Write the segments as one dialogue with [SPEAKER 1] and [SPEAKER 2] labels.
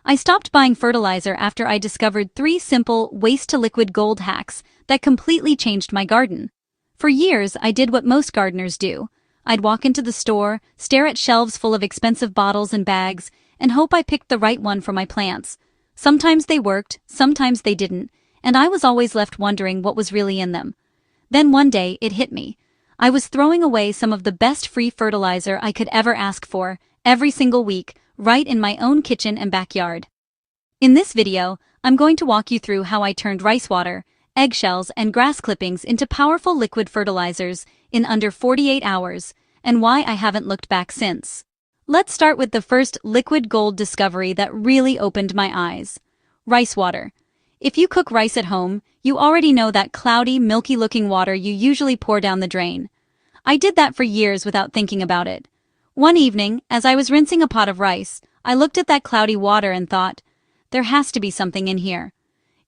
[SPEAKER 1] I stopped buying fertilizer after I discovered 3 simple waste-to-liquid gold hacks that completely changed my garden. For years, I did what most gardeners do. I'd walk into the store, stare at shelves full of expensive bottles and bags, and hope I picked the right one for my plants. Sometimes they worked, sometimes they didn't, and I was always left wondering what was really in them. Then one day, it hit me. I was throwing away some of the best free fertilizer I could ever ask for, every single week, right in my own kitchen and backyard. In this video, I'm going to walk you through how I turned rice water, eggshells, and grass clippings into powerful liquid fertilizers in under 48 hours, and why I haven't looked back since. Let's start with the first liquid gold discovery that really opened my eyes. Rice water. If you cook rice at home, you already know that cloudy, milky-looking water you usually pour down the drain. I did that for years without thinking about it. One evening, as I was rinsing a pot of rice, I looked at that cloudy water and thought, there has to be something in here.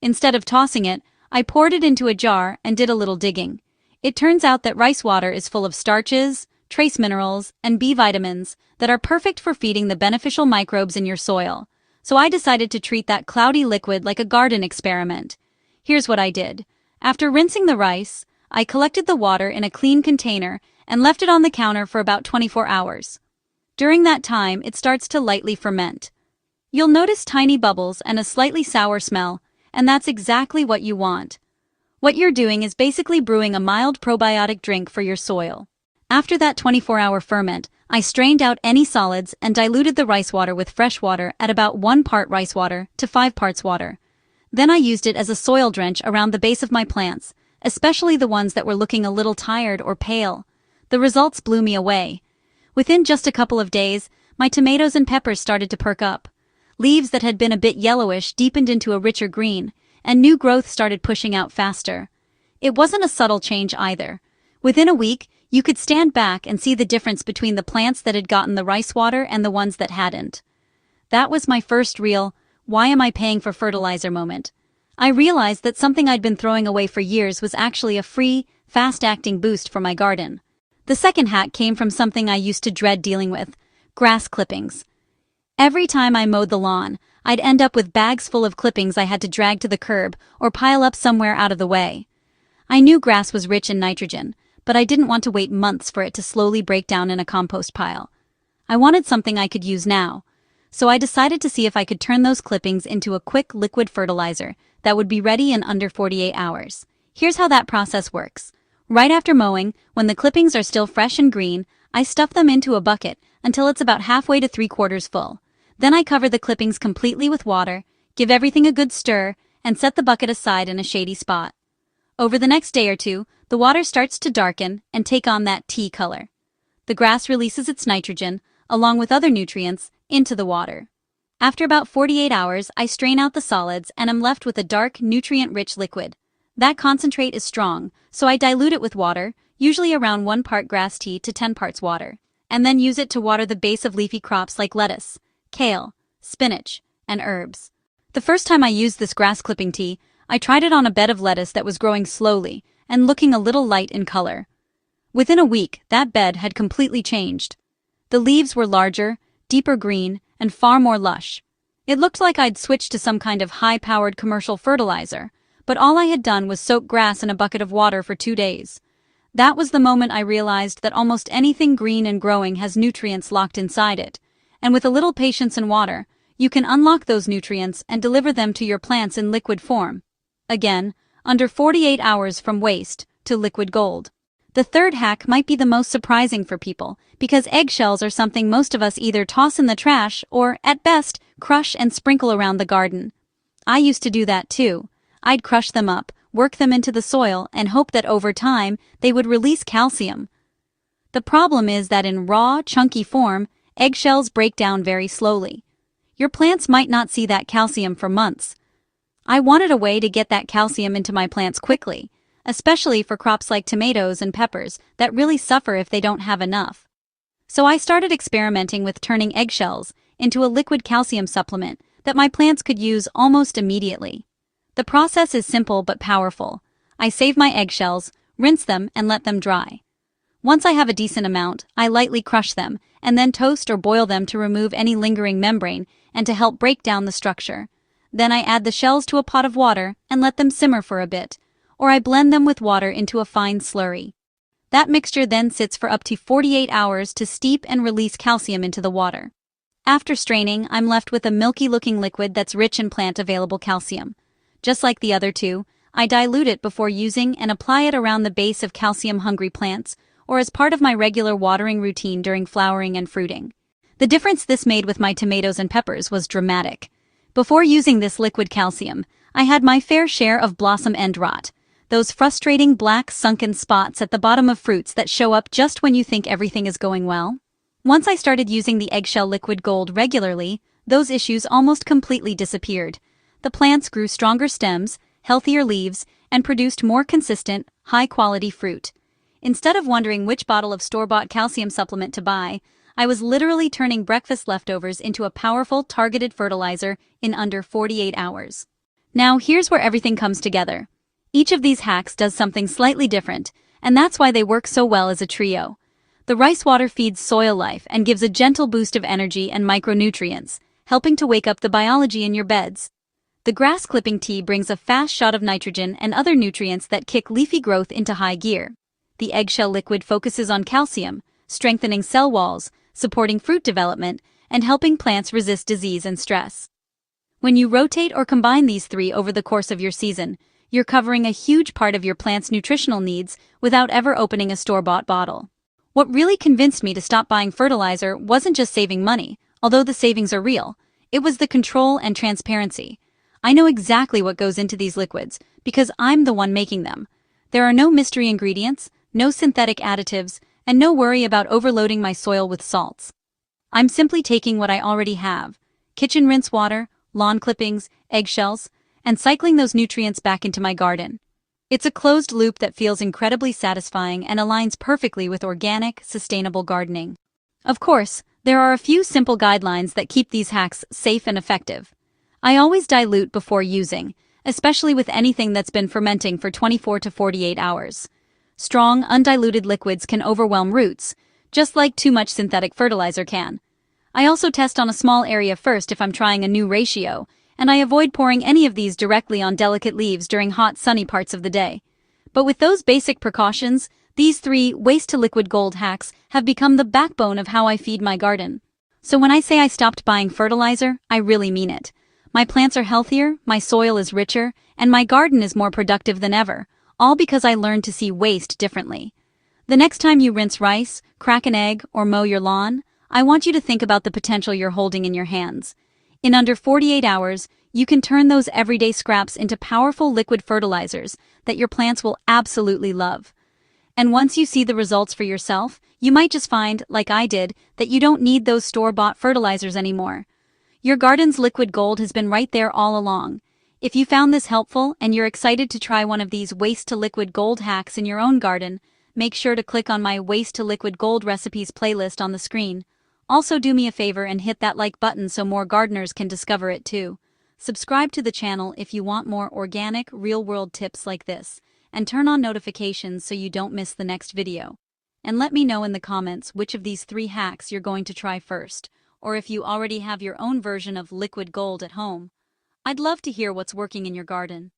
[SPEAKER 1] Instead of tossing it, I poured it into a jar and did a little digging. It turns out that rice water is full of starches, trace minerals, and B vitamins that are perfect for feeding the beneficial microbes in your soil. So I decided to treat that cloudy liquid like a garden experiment. Here's what I did. After rinsing the rice, I collected the water in a clean container and left it on the counter for about 24 hours. During that time, it starts to lightly ferment. You'll notice tiny bubbles and a slightly sour smell, and that's exactly what you want. What you're doing is basically brewing a mild probiotic drink for your soil. After that 24-hour ferment, I strained out any solids and diluted the rice water with fresh water at about 1 part rice water to 5 parts water. Then I used it as a soil drench around the base of my plants, especially the ones that were looking a little tired or pale. The results blew me away. Within just a couple of days, my tomatoes and peppers started to perk up. Leaves that had been a bit yellowish deepened into a richer green, and new growth started pushing out faster. It wasn't a subtle change either. Within a week, you could stand back and see the difference between the plants that had gotten the rice water and the ones that hadn't. That was my first real, why am I paying for fertilizer moment. I realized that something I'd been throwing away for years was actually a free, fast-acting boost for my garden. The second hack came from something I used to dread dealing with: grass clippings. Every time I mowed the lawn, I'd end up with bags full of clippings I had to drag to the curb or pile up somewhere out of the way. I knew grass was rich in nitrogen, but I didn't want to wait months for it to slowly break down in a compost pile. I wanted something I could use now, so I decided to see if I could turn those clippings into a quick liquid fertilizer that would be ready in under 48 hours. Here's how that process works. Right after mowing, when the clippings are still fresh and green, I stuff them into a bucket until it's about halfway to 3/4 full. Then I cover the clippings completely with water, give everything a good stir, and set the bucket aside in a shady spot. Over the next day or two, the water starts to darken and take on that tea color. The grass releases its nitrogen, along with other nutrients, into the water. After about 48 hours, I strain out the solids and am left with a dark, nutrient-rich liquid. That concentrate is strong, so I dilute it with water, usually around 1 part grass tea to 10 parts water, and then use it to water the base of leafy crops like lettuce, kale, spinach, and herbs. The first time I used this grass clipping tea, I tried it on a bed of lettuce that was growing slowly and looking a little light in color. Within a week, that bed had completely changed. The leaves were larger, deeper green, and far more lush. It looked like I'd switched to some kind of high-powered commercial fertilizer, but all I had done was soak grass in a bucket of water for 2 days. That was the moment I realized that almost anything green and growing has nutrients locked inside it, and with a little patience and water, you can unlock those nutrients and deliver them to your plants in liquid form. Again, under 48 hours from waste to liquid gold. The third hack might be the most surprising for people, because eggshells are something most of us either toss in the trash or, at best, crush and sprinkle around the garden. I used to do that too. I'd crush them up, work them into the soil, and hope that over time, they would release calcium. The problem is that in raw, chunky form, eggshells break down very slowly. Your plants might not see that calcium for months. I wanted a way to get that calcium into my plants quickly, especially for crops like tomatoes and peppers that really suffer if they don't have enough. So I started experimenting with turning eggshells into a liquid calcium supplement that my plants could use almost immediately. The process is simple but powerful. I save my eggshells, rinse them, and let them dry. Once I have a decent amount, I lightly crush them, and then toast or boil them to remove any lingering membrane and to help break down the structure. Then I add the shells to a pot of water and let them simmer for a bit, or I blend them with water into a fine slurry. That mixture then sits for up to 48 hours to steep and release calcium into the water. After straining, I'm left with a milky-looking liquid that's rich in plant-available calcium. Just like the other two, I dilute it before using and apply it around the base of calcium-hungry plants or as part of my regular watering routine during flowering and fruiting. The difference this made with my tomatoes and peppers was dramatic. Before using this liquid calcium, I had my fair share of blossom end rot, those frustrating black sunken spots at the bottom of fruits that show up just when you think everything is going well. Once I started using the eggshell liquid gold regularly, those issues almost completely disappeared. The plants grew stronger stems, healthier leaves, and produced more consistent, high-quality fruit. Instead of wondering which bottle of store-bought calcium supplement to buy, I was literally turning breakfast leftovers into a powerful, targeted fertilizer in under 48 hours. Now, here's where everything comes together. Each of these hacks does something slightly different, and that's why they work so well as a trio. The rice water feeds soil life and gives a gentle boost of energy and micronutrients, helping to wake up the biology in your beds. The grass clipping tea brings a fast shot of nitrogen and other nutrients that kick leafy growth into high gear. The eggshell liquid focuses on calcium, strengthening cell walls, supporting fruit development, and helping plants resist disease and stress. When you rotate or combine these three over the course of your season, you're covering a huge part of your plant's nutritional needs without ever opening a store-bought bottle. What really convinced me to stop buying fertilizer wasn't just saving money, although the savings are real. It was the control and transparency. I know exactly what goes into these liquids because I'm the one making them. There are no mystery ingredients, no synthetic additives, and no worry about overloading my soil with salts. I'm simply taking what I already have, kitchen rinse water, lawn clippings, eggshells, and cycling those nutrients back into my garden. It's a closed loop that feels incredibly satisfying and aligns perfectly with organic, sustainable gardening. Of course, there are a few simple guidelines that keep these hacks safe and effective. I always dilute before using, especially with anything that's been fermenting for 24 to 48 hours. Strong, undiluted liquids can overwhelm roots, just like too much synthetic fertilizer can. I also test on a small area first if I'm trying a new ratio, and I avoid pouring any of these directly on delicate leaves during hot, sunny parts of the day. But with those basic precautions, these 3 waste-to-liquid gold hacks have become the backbone of how I feed my garden. So when I say I stopped buying fertilizer, I really mean it. My plants are healthier, my soil is richer, and my garden is more productive than ever, all because I learned to see waste differently. The next time you rinse rice, crack an egg, or mow your lawn, I want you to think about the potential you're holding in your hands. In under 48 hours, you can turn those everyday scraps into powerful liquid fertilizers that your plants will absolutely love. And once you see the results for yourself, you might just find, like I did, that you don't need those store-bought fertilizers anymore. Your garden's liquid gold has been right there all along. If you found this helpful and you're excited to try one of these waste-to-liquid gold hacks in your own garden, make sure to click on my Waste-to-Liquid Gold Recipes playlist on the screen. Also do me a favor and hit that like button so more gardeners can discover it too. Subscribe to the channel if you want more organic, real-world tips like this, and turn on notifications so you don't miss the next video. And let me know in the comments which of these 3 hacks you're going to try first, or if you already have your own version of liquid gold at home. I'd love to hear what's working in your garden.